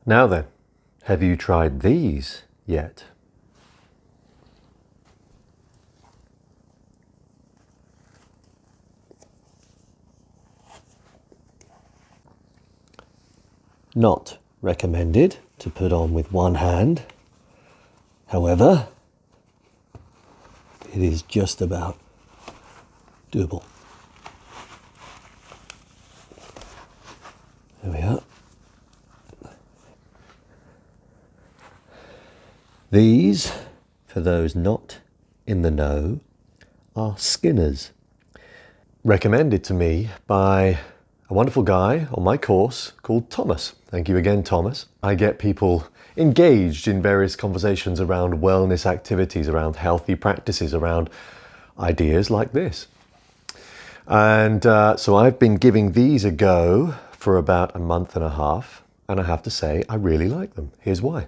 Now then, have you tried these yet? Not recommended to put on with one hand. However, it is just about doable. There we are. These, for those not in the know, are Skinners. Recommended to me by a wonderful guy on my course called Thomas. Thank you again, Thomas. I get people engaged in various conversations around wellness activities, around healthy practices, around ideas like this. And so I've been giving these a go for about a month and a half, and I have to say I really like them. Here's why.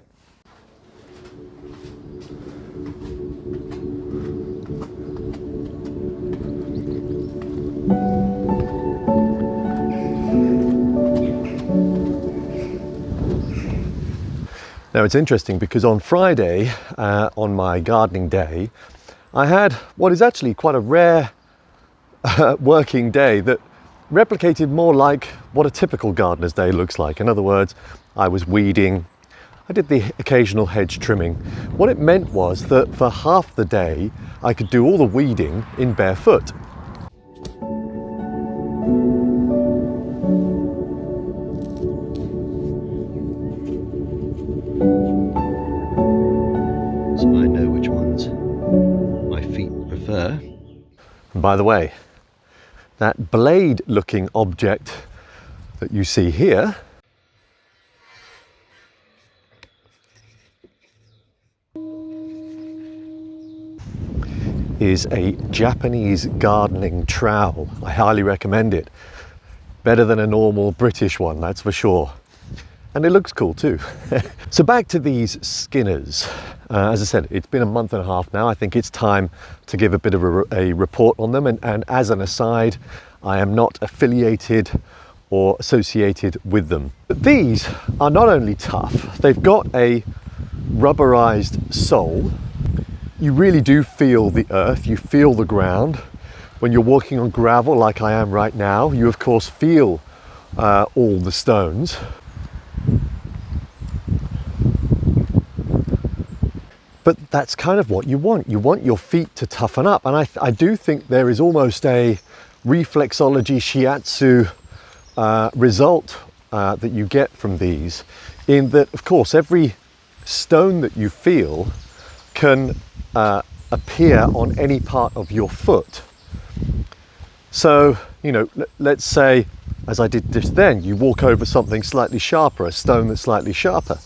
Now it's interesting because on Friday, on my gardening day, I had what is actually quite a rare working day that replicated more like what a typical gardener's day looks like. In other words, I was weeding, I did the occasional hedge trimming. What it meant was that for half the day, I could do all the weeding in barefoot. So I know which ones my feet prefer. And by the way, that blade looking object that you see here is a Japanese gardening trowel. I highly recommend it. Better than a normal British one, that's for sure. And it looks cool too. So back to these Skinners. As I said, it's been a month and a half now. I think it's time to give a bit of a report on them. And as an aside, I am not affiliated or associated with them. But these are not only tough, they've got a rubberized sole. You really do feel the earth, you feel the ground. When you're walking on gravel like I am right now, you of course feel all the stones. But that's kind of what you want. You want your feet to toughen up. And I do think there is almost a reflexology shiatsu result that you get from these, in that, of course, every stone that you feel can appear on any part of your foot. So, you know, let's say, as I did just then, you walk over something slightly sharper, a stone that's slightly sharper,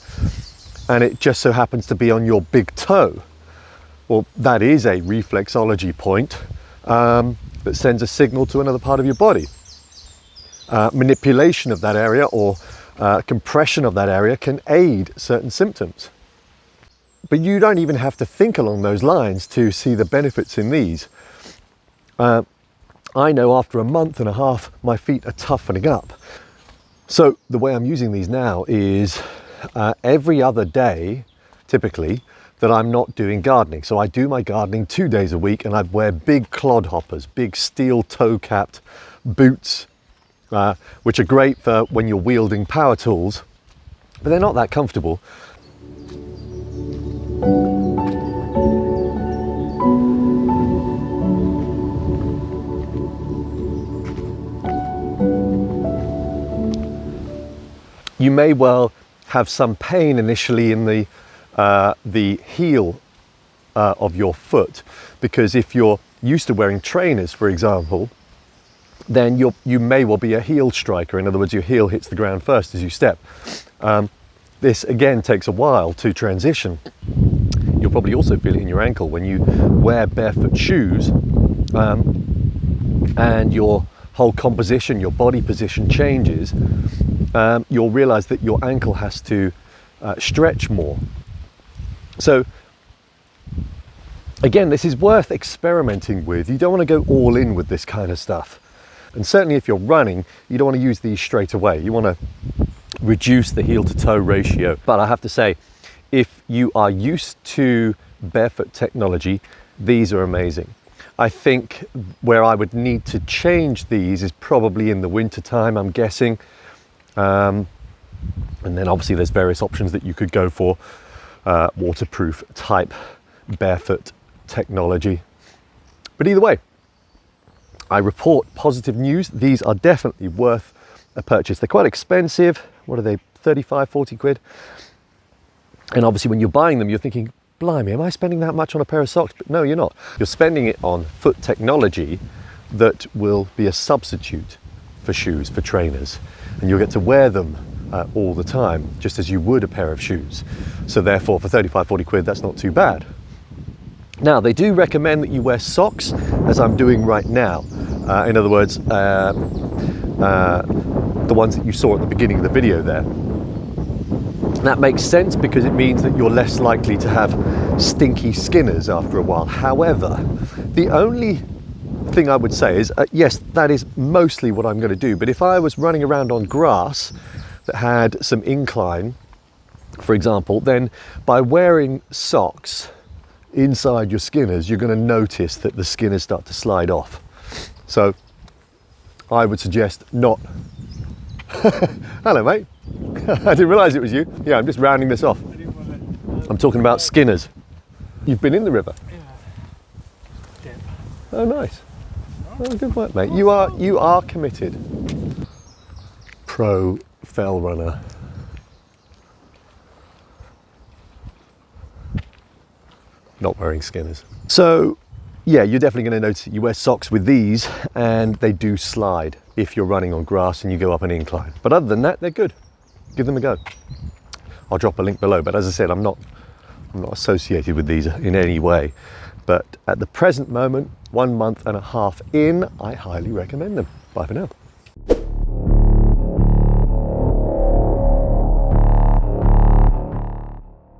and it just so happens to be on your big toe. Well, that is a reflexology point that sends a signal to another part of your body. Manipulation of that area or compression of that area can aid certain symptoms. But you don't even have to think along those lines to see the benefits in these. I know after a month and a half, my feet are toughening up. So the way I'm using these now is every other day, typically, that I'm not doing gardening. So I do my gardening 2 days a week, and I wear big clodhoppers, big steel toe-capped boots, which are great for when you're wielding power tools, but they're not that comfortable. You may well have some pain initially in the heel of your foot, because if you're used to wearing trainers, for example, then you may well be a heel striker. In other words, your heel hits the ground first as you step. This again takes a while to transition. You'll probably also feel it in your ankle when you wear barefoot shoes and your whole composition, your body position changes. You'll realize that your ankle has to stretch more. So again, this is worth experimenting with. You don't want to go all in with this kind of stuff. And certainly if you're running, you don't want to use these straight away. You want to reduce the heel to toe ratio. But I have to say, if you are used to barefoot technology, these are amazing. I think where I would need to change these is probably in the winter time, I'm guessing. And then obviously there's various options that you could go for, waterproof type barefoot technology. But either way, I report positive news. These are definitely worth a purchase. They're quite expensive. What are they, 35, 40 quid? And obviously when you're buying them, you're thinking, blimey, am I spending that much on a pair of socks? But no, you're not. You're spending it on foot technology that will be a substitute for shoes, for trainers. And you'll get to wear them all the time, just as you would a pair of shoes. So therefore, for 35, 40 quid, that's not too bad. Now, they do recommend that you wear socks, as I'm doing right now. In other words, the ones that you saw at the beginning of the video there. That makes sense because it means that you're less likely to have stinky skinners after a while. However, the only thing I would say is, yes, that is mostly what I'm going to do. But if I was running around on grass that had some incline, for example, then by wearing socks inside your skinners, you're going to notice that the skinners start to slide off. So I would suggest not. Hello, mate. I didn't realise it was you. Yeah, I'm just rounding this off. I'm talking about skinners. You've been in the river? Yeah. Oh, nice. Oh, good work, mate. You are committed. Pro fell runner. Not wearing skinners. So, yeah, you're definitely going to notice that you wear socks with these and they do slide if you're running on grass and you go up an incline. But other than that, they're good. Give them a go. I'll drop a link below, but as I said, I'm not associated with these in any way. But at the present moment, 1.5 months in, I highly recommend them. Bye for now.